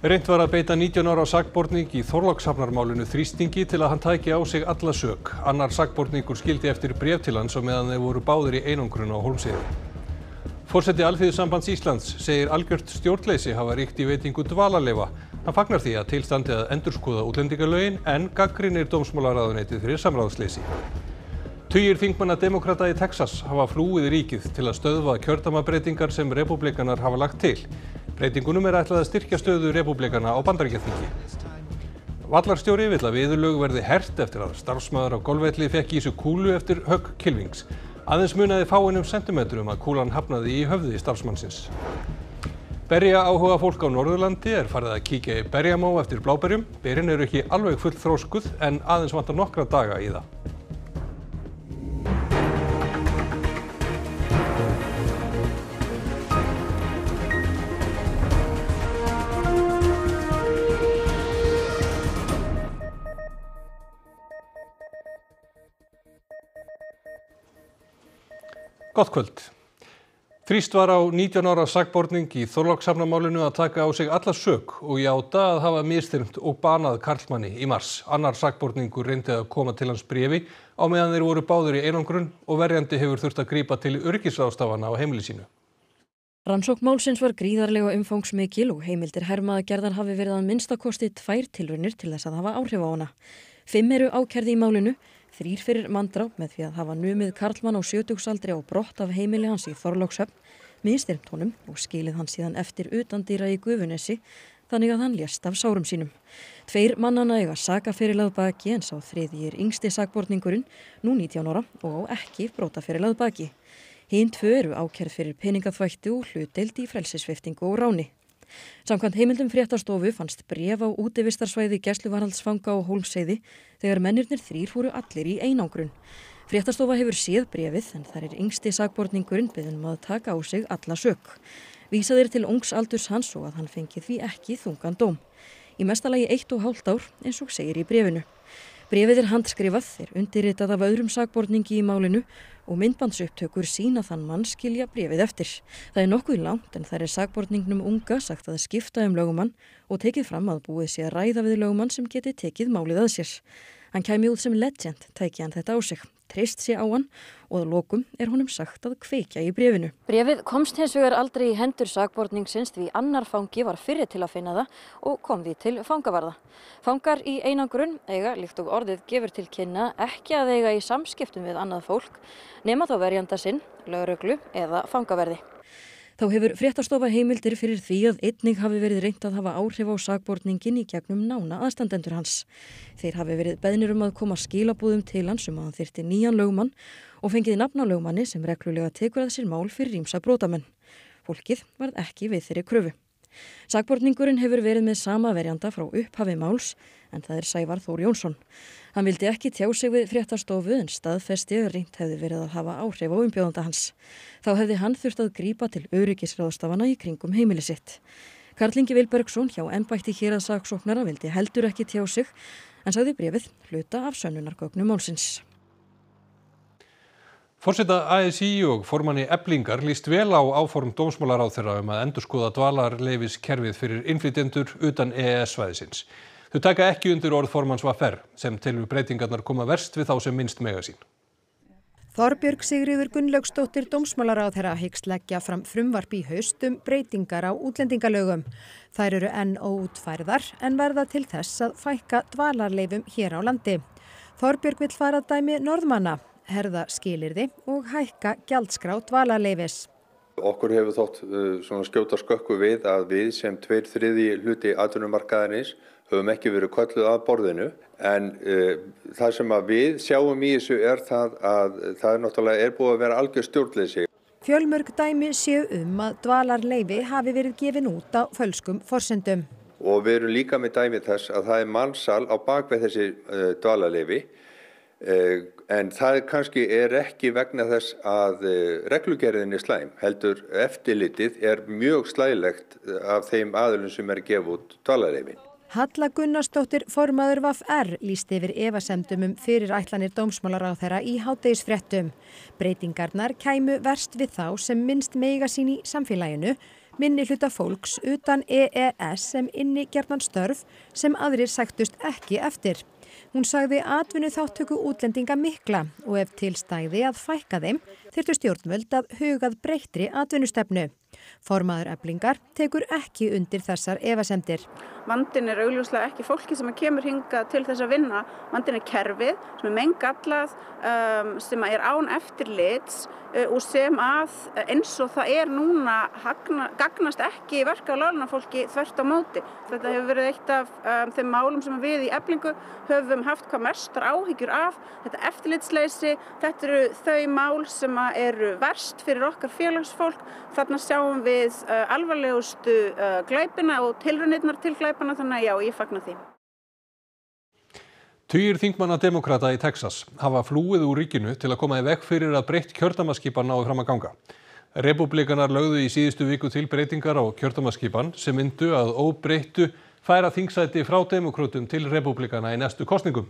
Reynt var að beita 19 ára sakborning í Þorlákshafnarmálinu þrýstingi til að hann tæki á sig alla sök. Annar sakborningur skildi eftir bréf til hans á meðan þeir voru báðir í einangrun á Hólmsheiði. Forseti Alþýðusambands Íslands segir algjört stjórnleysi hafa ríkt í veitingu dvalarleyfa. Hann fagnar því að til standi að endurskoða útlendingalögin en gagnrýnir dómsmálaráðuneytið fyrir samráðsleysi. Tugir þingmanna demókrata í Texas hafa flúið ríkið til að stöðva kjördæmabreytingar sem repúblikanar hafa lagt til. Breytingunum ætlað að styrkja stöðu repúblikana á Bandaríkjaþingi. Vallarstjóri vill að viðurlög verði hert eftir að starfsmaður á golfvelli fekk í sig kúlu eftir högg kylfings. Aðeins munaði fáeinum sentimetrum að kúlan hafnaði í höfði starfsmannsins. Berja áhuga fólk á Norðurlandi farið að kíkja í berjamó eftir bláberjum. Berin eru ekki alveg fullþroskuð en aðeins vantar nokkra daga í það. Gott kvöld. Þrýst var á 19 ára sakborning í Þorlákshafnarmálinu að taka á sig alla sök og játa að hafa misþyrmt og banað karlmanni í mars. Annar sakborningur reyndi að koma til hans bréfi á meðan þeir voru báðir í einangrun og verjandi hefur þurft að grípa til öryggisráðstafana á heimili sínu. Rannsókn málsins var gríðarlega umfangsmikil og heimildir hermaðagerðar hafi verið að minnstakosti 2 tilraunir til þess að hafa áhrif á hana. 5 eru ákærði í málinu, 3 fyrir manndráp með því að hafa numið karlmann á 70-aldri á brott af heimili hans í Þorlákshöfn, misþyrmt honum og skilið hann síðan eftir utandýra í Gufunesi þannig að hann lést af sárum sínum. 2 mannanna eiga sakaferil að baki en sá þriðji yngsti sakborningurinn, nú 19 ára og á ekki brotaferil að baki. Hin 2 eru ákærð fyrir peningaþvætti og hlutdeild í frelsissviptingu og ráni. Samkvæmt heimildum fréttastofu fannst bréf á útivistarsvæði gæsluvarðhaldsfanga á Hólmsheiði þegar mennirnir 3 voru allir í einangrun. Fréttastofa hefur séð bréfið en þar yngsti sakborningurinn beðinn að taka á sig alla sök. Vísað til ungs aldurs hans og að hann fengi því ekki þungan dóm. Í mesta lagi 1,5 ár eins og segir í bréfinu. Bréfið handskrifað, undirritað af öðrum sakborningi í málinu og myndbandsupptökur sýna þann mann skilja bréfið eftir. Það nokkuð langt en þar sakborningnum unga sagt að skipta lögumann og tekið fram að búið sé að ræða við lögumann sem geti tekið málið að sér. Hann kæmi út sem legend, tæki hann þetta á sig, treyst sé á hann og að lokum honum sagt að kveikja í bréfinu. Bréfið komst hins vegar aldrei í hendur sakborningsins því annar fangi var fyrri til að finna það og kom því til fangavarða. Fangar í einangrun eiga, líkt og orðið gefur til kynna, ekki að eiga í samskiptum við annað fólk nema þá verjanda sinn, lögreglu eða fangaverði. Þá hefur fréttastofa heimildir fyrir því að einnig hafi verið reynt að hafa áhrif á sakborningin í gegnum nána aðstandendur hans. Þeir hafi verið beðnir að koma skilabúðum til hans að hann þyrfti nýjan lögmann og fengið nafn á lögmanni sem reglulega tekur að sér mál fyrir ýmsa brotamenn. Fólkið varð ekki við þeirri kröfu. Sakborningurinn hefur verið með sama verjanda frá upphafi máls en það Sævar Þór Jónsson. Hann vildi ekki tjá sig við fréttastofu en staðfesti að reynt hefði verið að hafa áhrif á umbjóðanda hans. Þá hefði hann þurft að grípa til öryggisráðstafana í kringum heimili sitt. Karl Ingi Vilbergsson hjá embætti héraðssaksóknara vildi heldur ekki tjá sig en sagði bréfið hluta af sönnunargögnum málsins. Forseta ASÍ og formanni Eflingar líst vel á áform dómsmálaráðherra að endurskoða dvalarleyfiskerfið fyrir innflytjendur utan EES-svæðisins. Þau taka ekki undir orð formanns VR sem telur breytingarnar koma verst við þá sem minnst mega sín. Þorbjörg Sigríður Gunnlaugsdóttir dómsmálaráðherra hyggst leggja fram frumvarp í haust breytingar á útlendingalögum. Þær eru enn óútfærðar en verða til þess að fækka dvalarleyfum hér á landi. Þorbjörg vill fara að dæmi Norðmanna, herða skilyrði og hækka gjaldskrá dvalarleyfis. Okkur hefur þótt skjóta skökku við að við sem 2/3 hluti atvinnumarkaðarins höfum ekki verið kölluð að borðinu en það sem að við sjáum í þessu það að það náttúrulega búið að vera algjör stjórnleysi. Fjölmörg dæmi séu að dvalarleyfi hafi verið gefin út á fölskum forsendum. Og við erum líka með dæmi þess að það mansal á bakvið þessi dvalarleyfi en það kannski ekki vegna þess að reglugerðin slæm, heldur eftirlitið mjög slælegt af þeim aðilum sem að gefa út dvalarleyfi. Halla Gunnarsdóttir formaður VR lýsti yfir efasemdum fyrirætlanir dómsmálaráðherra í hádegisfréttum. Breytingarnar kæmu verst við þá sem minnst mega sín í samfélaginu, minnihluta fólks utan EES sem inni gjarnan störf sem aðrir sæktust ekki eftir. Hún sagði atvinnuþátttöku útlendinga mikla og ef til stæði að fækka þeim þyrftu stjórnvöld að hugað breyttri atvinnustefnu. Formaður Eflingar tekur ekki undir þessar efasemdir. Vandinn augljóslega ekki fólki sem kemur hingað til þess að vinna. Vandinn kerfið sem menngallað, sem án eftirlits og sem að eins og það núna gagnast ekki verka- og láglaunafólki þvert á móti. Þetta hefur verið eitt af þeim málum sem við í Eflingu höfum haft hvað mestar áhyggjur af. Þetta eftirlitsleysi, þetta eru þau mál sem eru verst fyrir okkar félagsfólk. Þarna sjáum við alvarlegustu glæpina og tilraunirnar til glæpana, þannig að já, ég fagna því. Tugir þingmanna demókrata í Texas hafa flúið úr ríkinu til að koma í veg fyrir að breytt kjördæmaskipan nái fram að ganga. Repúblikanar lögðu í síðustu viku til breytingar á kjördæmaskipan sem myndu að óbreyttu færa þingsæti frá demókrötum til repúblikana í næstu kosningum.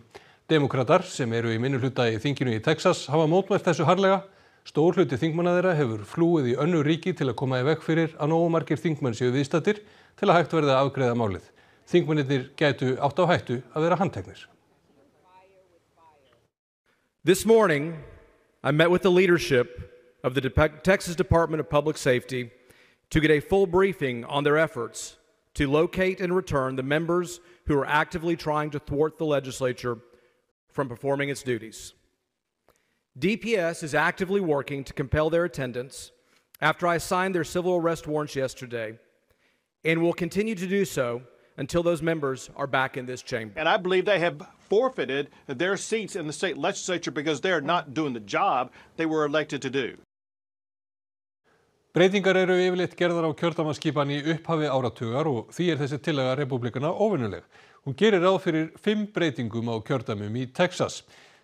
Demókratar sem eru í minnihluta í þinginu í Texas hafa mótmælt þessu harðlega. Stór hluti þingmanna þeirra hefur flúið í önnur ríki til að koma í veg fyrir að nógu margir þingmenn séu viðstaddir til að hægt verði að afgreiða málið. Þingmennirnir gætu átt á hættu að vera handteknir. This morning, I met with the leadership of the Texas Department of Public Safety to get a full briefing on their efforts to locate and return the members who are actively trying to thwart the legislature from performing its duties. DPS is actively working to compel their attendance after I signed their civil arrest warrants yesterday and will continue to do so until those members are back in this chamber. And I believe they have forfeited their seats in the state legislature because they're not doing the job they were elected to do. Breytingar eru yfirleitt gerðar á kjördæmaskipan í upphafi áratugar og því þessi tillaga repúblikana óvenjuleg. Hún gerir ráð fyrir 5 breytingum á kjördæmum í Texas.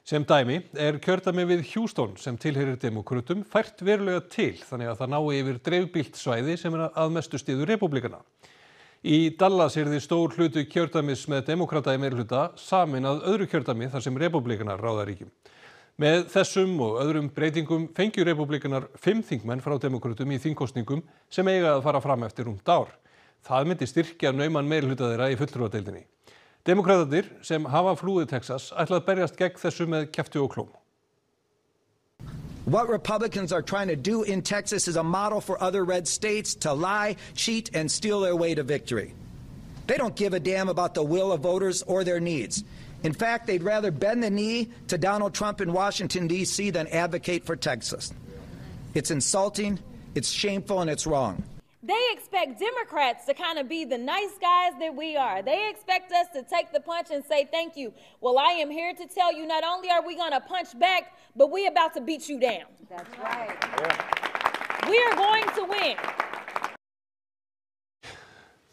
Sem dæmi kjördæmi við Houston sem tilheyrir demókrötum fært verulega til þannig að það nái yfir dreifbýlt svæði sem að mestu styður repúblikana. Í Dallas yrði stór hluti kjördæmis með demókrata í meirihluta sameinað öðru kjördæmi þar sem repúblikanar ráða ríkjum. Með þessum og öðrum breytingum fengju repúblikanar 5 þingmenn frá demókrötum í þingkosningum sem eiga að fara fram eftir rúmt ár. Það myndi styrkja nauman meirihluta þeirra í fulltrúadeildinni. Demókratarnir sem hafa flúið Texas ætla að berjast gegn þessu með kjafti og klóm. What Republicans are trying to do in Texas is a model for other red states to lie, cheat, and steal their way to victory. They don't give a damn about the will of voters or their needs. In fact, they'd rather bend the knee to Donald Trump in Washington, D.C. than advocate for Texas. It's insulting, it's shameful, and it's wrong. They expect Democrats to kind of be the nice guys that we are. They expect us to take the punch and say thank you. Well, I am here to tell you not only are we going to punch back, but we're about to beat you down. That's right. We are going to win.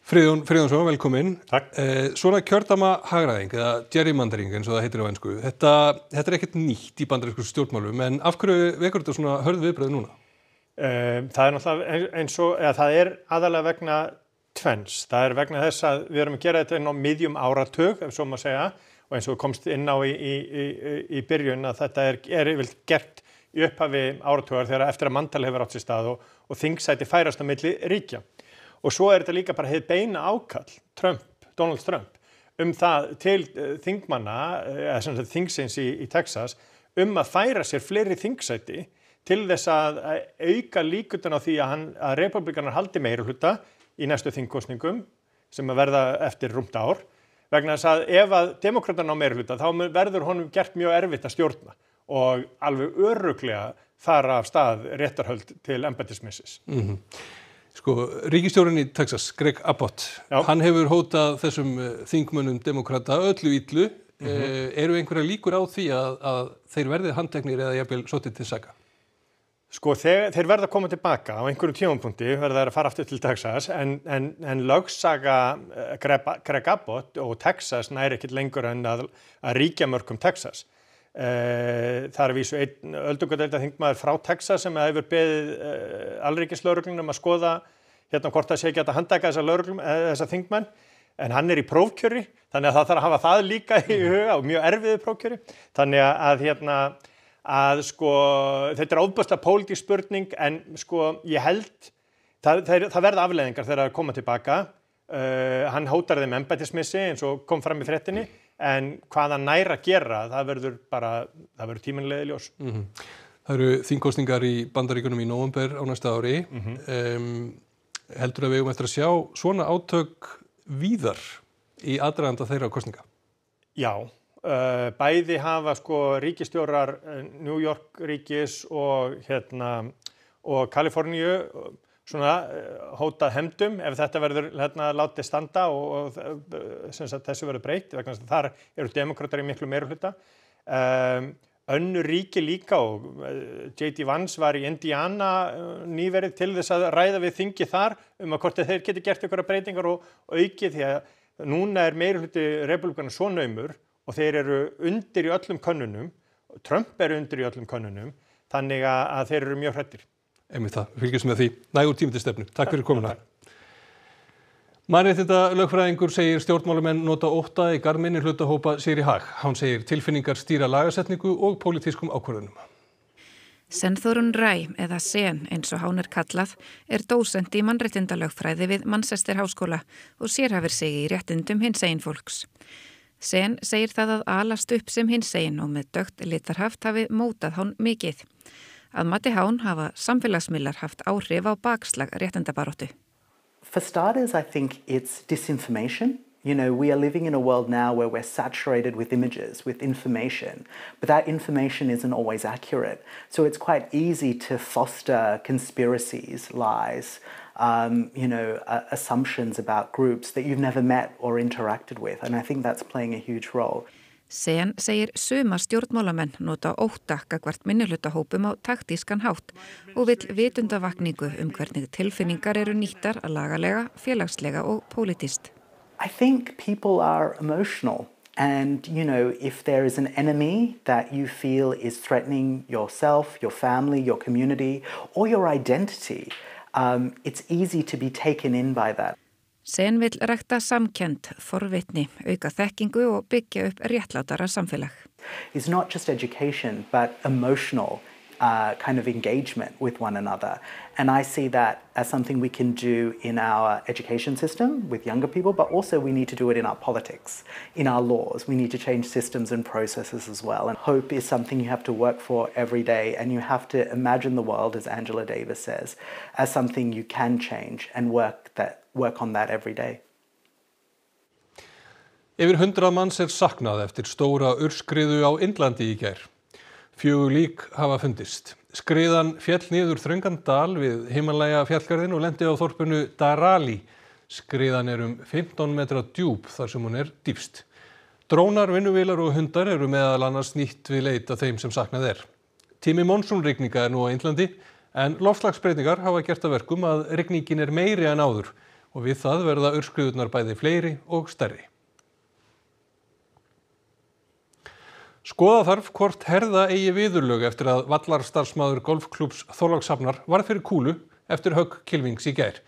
Friðjónsson, velkomin. Takk. Svona kjördæma hagræðing eða gerrymandering eins og það heitir á ensku. Þetta ekkert nýtt í bandarísku stjórnmálum, en af hverju vekur þetta svona hörð viðbrögð núna? Það náttúrulega eins og það aðalega vegna tvenns. Það vegna þess að við erum að gera þetta inn á miðjum áratug, ef svo má segja, og eins og komst inn á í byrjun að þetta yfirleitt gert í upphafi áratugar þegar eftir að manntali hefur átt sér stað og þingsæti færast á milli ríkja. Og svo þetta líka bara hið beina ákall Donald Trump, það til þingmanna, eða þingsins í Texas, að færa sér fleiri þingsæti til þess að auka líkurnar á því að repúblikanar haldi meirihluta í næstu þingkosningum sem að verða eftir rúmt ár, vegna þess að ef að demókratar ná meirihluta þá verður honum gert mjög erfitt að stjórna og alveg örugglega fara af stað réttarhöld til embættismissis. Ríkisstjórinn í Texas, Greg Abbott, hann hefur hótað þessum þingmönnum demókrata öllu illu. Eru einhverja líkur á því að þeir verði handteknir eða jafnvel sóttir til saka? Þeir verða að koma tilbaka á einhverjum tímapunkti, verða að fara aftur til Texas, en lögsaga Greg Abbott og Texas næri ekkert lengur en að ríkjamörkum Texas. Það vísu einn öldungadeildarþingmaður frá Texas sem hefur beðið alríkislögreglunum að skoða hvort það sé ekki að handtaka þessa þingmenn, en hann í prófkjöri, þannig að það þarf að hafa það líka í huga og mjög erfiðu prófkjöri, þannig að þetta ofboðslega pólitísk spurning, en ég held það verða afleiðingar þegar það koma tilbaka. Hann hótar þeim embættismissi eins og kom fram í fréttinni, en hvað hann nær að gera, það verður tímanlega ljós. Það eru þingkosningar í Bandaríkjunum í nóvember á næsta ári. Heldur að við eigum eftir að sjá svona átök víðar í aðdraganda þeirra kosninga? Já, bæði hafa ríkisstjórar New York ríkis og Kaliforníu hótað hefndum ef þetta verður látið standa og þessu verður breytt vegna þess að þar eru demókratar í miklu meirihluta. Önnur ríki líka og J.D. Vance var í Indiana nýverið til þess að ræða við þingi þar að hvort þeir geti gert einhverja breytingar og aukið því að núna meirihluti repúblikana svo naumur og þeir eru undir í öllum könnunum, Trump er undir í öllum könnunum, þannig að þeir eru mjög hræddir. Einmitt það, fylgjumst með því. Nægur tími til stefnu. Takk fyrir komuna. Mannréttindalögfræðingur segir stjórnmálamenn nota ótta í garð minnihlutahópa sér í hag. Hann segir tilfinningar stýra lagasetningu og pólitískum ákvörðunum. Senþórun Ræ, eða Sen eins og hann kallað, dósent í mannréttindalögfræði við Manchester Háskóla og sérhæfir sig í réttindum hinsegin fólks. Sen segir það að alast upp sem hinsegin og með dökkt litarhaft hafi mótað hann mikið. Að mati hán hafa samfélagsmiðlar haft áhrif á bakslag réttindabaráttu. For starters, I think it's disinformation. You know, we are living in a world now where we're saturated with images, with information, but that information isn't always accurate. So it's quite easy to foster conspiracies, lies, assumptions about groups that you've never met or interacted with, and I think that's playing a huge role. Sen segir suma stjórnmálamenn nota ótta gagnvart minnihlutahópum á taktískan hátt og vill vitundavakningu hvernig tilfinningar eru nýttar lagalega, félagslega og pólitískt. I think people are emotional and, if there is an enemy that you feel is threatening yourself, your family, your community or your identity, it's easy to be taken in by that. Sen vill rækta samkennd, forvitni, auka þekkingu og byggja upp réttlátara samfélag. It's not just education, but emotional kind of engagement with one another. And I see that as something we can do in our education system with younger people, but also we need to do it in our politics, in our laws. We need to change systems and processes as well. And hope is something you have to work for every day, and you have to imagine the world, as Angela Davis says, as something you can change and work on that every day. Yfir 100 manns saknað eftir stóra aurskriðu á Indlandi í gær. 4 lík hafa fundist. Skriðan féll niður þröngan dal við Himalaya fjallgarðinn og lenti á þorpinu Darali. Skriðan 15 metra djúp þar sem hún dýpst. Drónar, vinnuvélar og hundar eru meðal annars nýtt við leit að þeim sem saknað Tími monsúnrigninga nú á Indlandi, en loftslagsbreytingar hafa gert að verkum að rigningin meiri en áður og við það verða aurskriðurnar bæði fleiri og stærri. Skoða þarf hvort herða eigi viðurlög eftir að vallarstarfsmaður golfklúbbs Þorlákshafnar varð fyrir kúlu eftir högg kylfings í gær.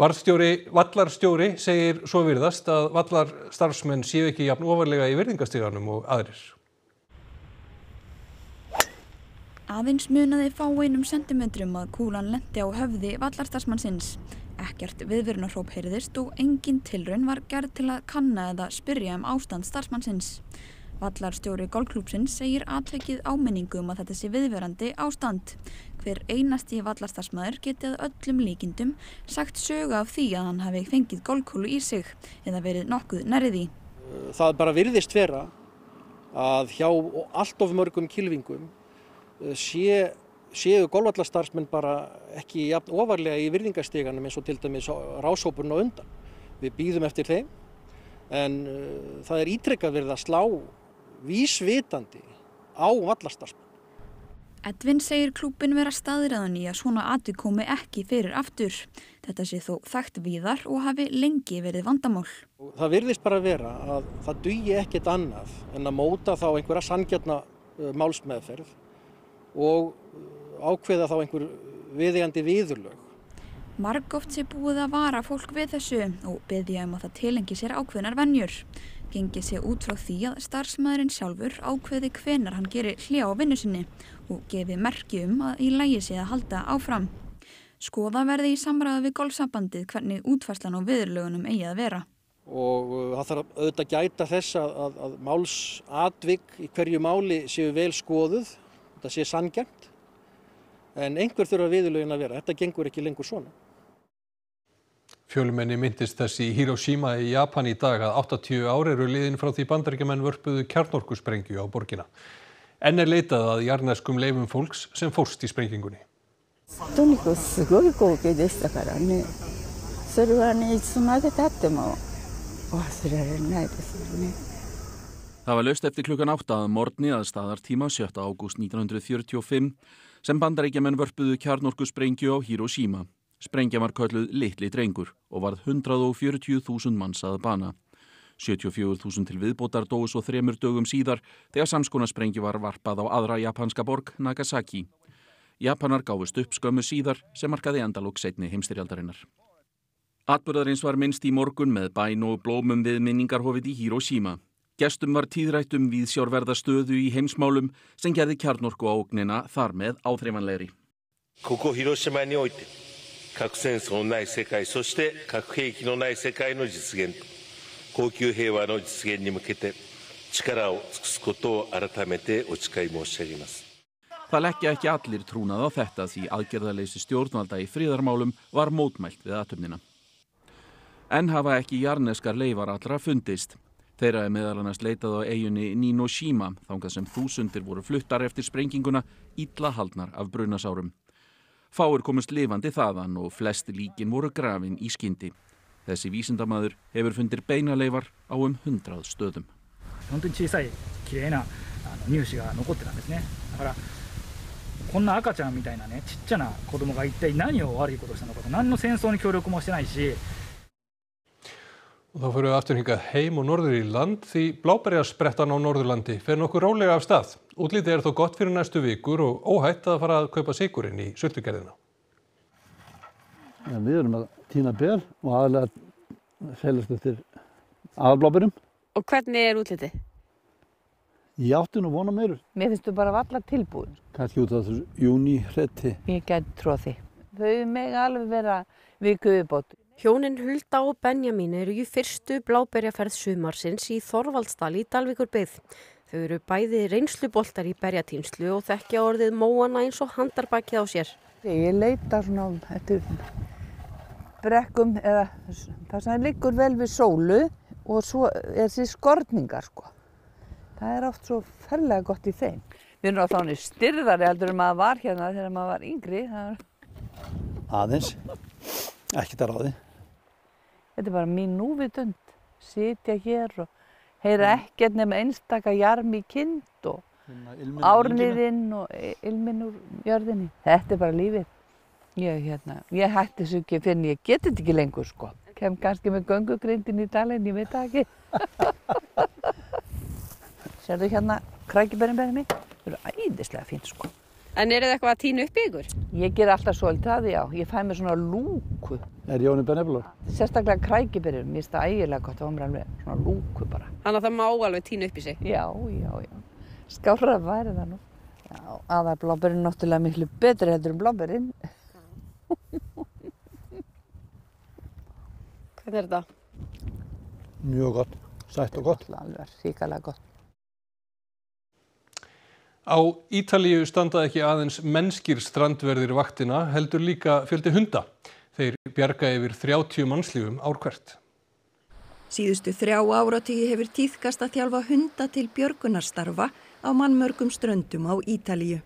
Vallarstjóri segir svo virðast að vallarstarfsmenn séu ekki jafn ofarlega í virðingastiganum og aðrir. Aðeins munaði fáeinum sentimetrum að kúlan lenti á höfði vallarstarfsmannsins. Ekkert viðvörunarhróp heyrðist og engin tilraun var gerð til að kanna eða spyrja ástand starfsmannsins. Vallarstjóri golfklúbbsins segir atvikið áminningu að þetta sé viðverandi ástand. Hver einasti vallarstarfsmaður geti að öllum líkindum sagt sögu af því að hann hafi fengið golfkúlu í sig eða verið nokkuð nærri því. Það bara virðist vera að hjá allt of mörgum kylfingum séu golfvallarstarfsmenn bara ekki jafn ofarlega í virðingastiganum eins og til dæmis ráshópurinn á undan. Við bíðum eftir þeim en það ítrekkað verið að slá vísvitandi á vallarstarfsmenn. Edvin segir klúbbinn vera staðráðinn í að svona atvik komi ekki fyrir aftur. Þetta sé þó þekkt víðar og hafi lengi verið vandamál. Það virðist bara vera að það dugi ekkert annað en að móta þá einhverja sanngjarna málsmeðferð og ákveða þá einhver viðeigandi viðurlög. Margoft sé búið að vara fólk við þessu og biðja að það tilengi sér ákveðnar venjur. Gengið sé út frá því að starfsmaðurinn sjálfur ákveði hvenær hann gerir hlé á vinnu sinni og gefi merki að í lagi sé að halda áfram. Skoða verði í samráði við golfsambandið hvernig útfærslan á viðurlögunum eigi að vera. Og það þarf auðvitað gæta þess að málsatvik í hverju máli séu vel skoðuð, þetta sé sanngjarnt, en einhver þurfa viðurlögin að vera, þetta gengur ekki lengur svona. Fjölmenni myndist þess í Hiroshima í Japan í dag að 80 ár eru liðin frá því Bandaríkjamenn vörpuðu kjarnorkusprengju á borgina. Enn leitað að jarðneskum leifum fólks sem fórst í sprengingunni. とにかくすごい光景でしたからね。それはね、いつまで経っても忘れられないですよね。Það var laust eftir klukkan 8 að morgni að staðartíma 7. ágúst 1945 sem Bandaríkjamenn vörpuðu kjarnorkusprengju á Hiroshima. Sprengjan var kölluð Litli drengur og varð 140.000 manns að bana. 74.000 til viðbótar dóu svo 3 dögum síðar þegar samskonar sprengju var varpað á aðra japanska borg, Nagasaki. Japanar gáfust upp skömmu síðar sem markaði endalok seinni heimsstyrjaldarinnar. Atburðarins var minnst í morgun með bæn og blómum við minningarhofið í Hiroshima. Gestum var tíðrætt viðsjárverða stöðu í heimsmálum sem gerði kjarnorkuógnina þar með áþreifanlegri. ここ広島において核戦争のない世界、そして核兵器のない世界の実現と恒久平和の実現に向けて力を尽くすことを改めてお誓い申し上げます。 Það leggja ekki allir trúnað á þetta því aðgerðaleysi stjórnvalda í friðarmálum var mótmælt við athöfnina. En hafa ekki jarðneskar leifar allra fundist. Þeirra meðal annars leitað á eyjunni Ninoshima, þangað sem þúsundir voru fluttar eftir sprenginguna, illa haldnar af brunasárum. Fáir komust lifandi þaðan og flest líkin voru grafin í skyndi. Þessi vísindamaður hefur fundir beinaleifar á 100 stöðum. 本当に小さい綺麗な乳歯が残ってたんですね。だからこんな赤ちゃんみたいなね、ちっちゃな子供が一体何を悪いことをしたのかと、何の戦争に協力もしてないし。Og þá fyrir við aftur hingað heim og norður í land því bláberjasprettan á Norðurlandi fer nokkuð rólega af stað. Útlitið þó gott fyrir næstu vikur og óhætt að fara að kaupa sykurinn í sultugerðina. Ja, við erum að tína ber og aðalega seljast eftir aðalbláberum. Og hvernig útlitið? Ég átti nú vona meiru. Mér finnst þú bara varla tilbúin. Kannski út af þessu júní-hretti. Ég gæti trúa því. Þau mega alveg vera við guðubót. Hjónin Hulda og Benjamin eru í fyrstu bláberjaferð sumarsins í Þorvaldsdal í Dalvíkurbyggð. Þau eru bæði reynsluboltar í berjatínslu og þekkja orðið móana eins og handarbakið á sér. Ég leita svona eftir brekkum eða það sem liggur vel við sólu og svo þessi skorningar sko. Það er oft svo ferlega gott í þeim. Við erum á þannig styrðari heldur en maður var hérna þegar maður var yngri. Aðeins, ekkert að ráði. Þetta er bara mín núvitund. Sitja hér og heyra ekkert nema einstaka jarm í kind og árniðinn og ilminn úr jörðinni. Þetta er bara lífið. Ég hætti þessu ekki fyrr en ég geti þetta ekki lengur sko. Kem kannski með göngugrindin í dalinn, ég veit það ekki. Sérðu hérna krækiberinn mín? Það eru æðislega fínt sko. En eru þið eitthvað að tína upp í ykkur? Ég ger alltaf svolítið að því, já. Ég fæ mér svona lúku. Er Jóni beneflur? Sérstaklega krækiberinn, mér finnst það ægilega gott að fá mér alveg svona lúku bara. Þannig að það má alveg tína upp í sig? Já. Skárra væri það nú. Já, aðalbláberinn náttúrulega miklu betri heldur en bláberinn. Hvernig er þetta? Mjög gott, sætt og gott. Alveg hrikalega gott. Á Ítalíu standa ekki aðeins mennskir strandverðir vaktina heldur líka fjöldi hunda. Þeir bjarga yfir 30 mannslífum ár hvert. Síðustu 3 áratugi hefur tíðkast að þjálfa hunda til björgunarstarfa á mannmörgum ströndum á Ítalíu.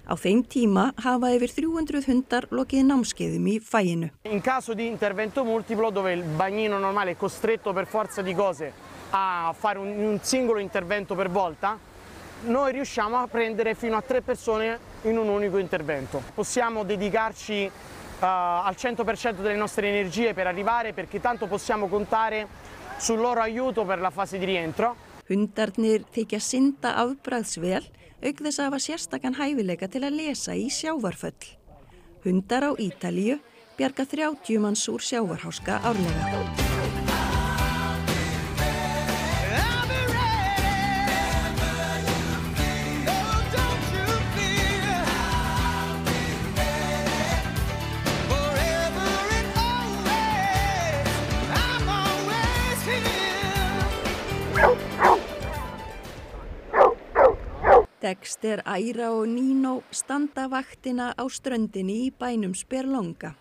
Á þeim tíma hafa yfir 300 hundar lokið námskeiðum í faginu. In caso di intervento multiplo dove il bagnino normale è costretto per forza di cose a fare un singolo intervento per volta, noi riusciamo a prendere fino a 3 persone in un unico intervento. Possiamo dedicarci al 100% delle nostre energie per arrivare perché tanto possiamo contare sul loro aiuto per la fase di rientro. Hundarnir þykja synda afbragðsvel, auk þess að hafa sérstakan hæfileika til að lesa í sjávarföll. Hundar á Ítalíu bjarga 30 manns úr sjávarháska árlega. Esther, Aira og Nino standa vaktina á ströndinni í bænum Sperlonga.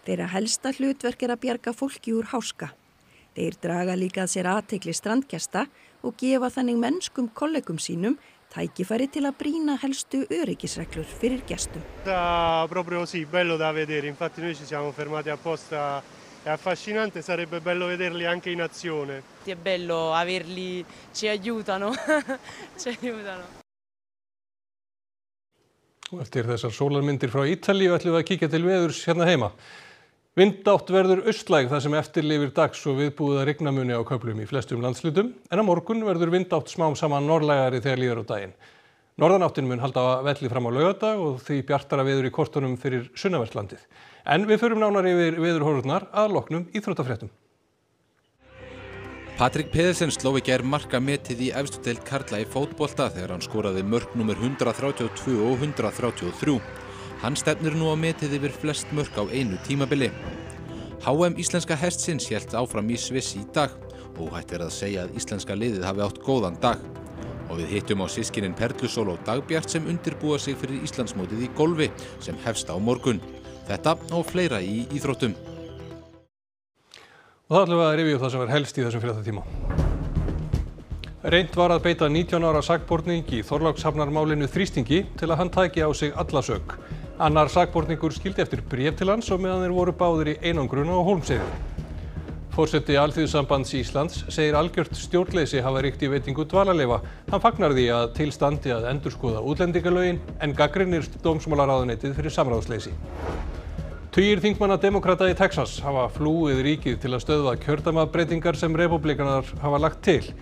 Þeirra helsta hlutverk að bjarga fólki úr háska. Þeir draga líka að sér athygli strandgesta og gefa þannig mennskum kollegum sínum tækifæri til að brýna helstu öryggisreglur fyrir gestum. Proprio sì, bello da vedere. Infatti noi ci siamo fermati apposta. È affascinante, sarebbe bello vederli anche in azione. È bello averli, ci aiutano. Ci aiutano. Og eftir þessar sólarmyndir frá Ítalíu ætlum við að kíkja til veðurs hérna heima. Vindátt verður austlæg það sem eftir lifir dags og viðbúið að rigna muni á köflum í flestum landshlutum, en á morgun verður vindátt smám saman norðlægari þegar líður á daginn. Norðanáttin mun halda velli fram á laugardag og því bjartara veður í kortunum fyrir sunnanvert landið. En við förum nánar yfir veðurhorfurnar að loknum íþróttafréttum. Patrik Pedersen sló í gær markametið í efstu deild karla í fótbolta þegar hann skoraði mörk númer 132 og 133. Hann stefnir nú á metið yfir flest mörk á einu tímabili. HM íslenska hestsins hélt áfram í Sviss í dag. Óhætt að segja að íslenska liðið hafi átt góðan dag. Og við hittum á systkinin Perlusól og Dagbjart sem undirbúa sig fyrir Íslandsmótið í golfi sem hefst á morgun. Þetta og fleira í íþróttum. Og það ætlum við að rifja upp það sem var helst í þessum fréttatíma. Reynt var að beita 19 ára sakborning í Þorlákshafnarmálinu þrýstingi til að hann tæki á sig alla sök. Annar sakborningur skildi eftir bréf til hans og meðan þeir voru báðir í einangrun á Hólmsheiði. Forseti Alþýðusambands Íslands segir algjört stjórnleysi hafa ríkt í veitingu dvalarleyfa. Hann fagnar því að til standi að endurskoða útlendingalögin en gagnrýnir dómsmálaráðuneytið fyrir samráðsleysi. Tugir þingmanna demókrata í Texas hafa flúið ríkið til að stöðva kjördæmabreytingar sem repúblikanar hafa lagt til.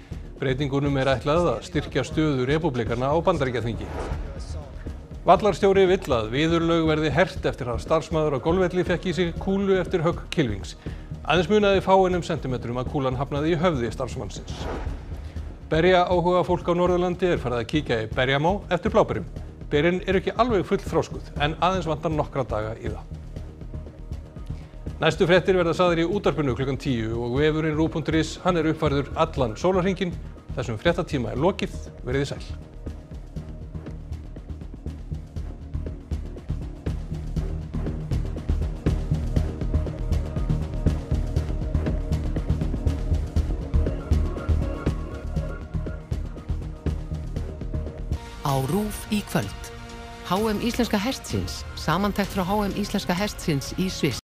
Breytingunum er ætlað að styrkja stöðu repúblikana á Bandaríkjaþingi. Vallarstjóri vill að viðurlög verði hert eftir að starfsmaður á golfvelli fekk í sig kúlu eftir högg kylfings. Aðeins munaði fáeinum sentimetrum að kúlan hafnaði í höfði starfsmannsins. Berjaáhuga fólk á Norðurlandi er farið að kíkja í berjamó eftir bláberum. Berin eru ekki alveg full þroskuð en aðeins vantar nokkra daga í það. Næstu fréttir verða sagðar í útvarpinu klukkan 10 og vefurinn ruv.is hann er uppfærður allan sólarhringinn. Þessum fréttatíma er lokið. Verið sæl. Á RÚV í kvöld. HM íslenska hestsins, samantekt frá HM íslenska hestsins í Sviss.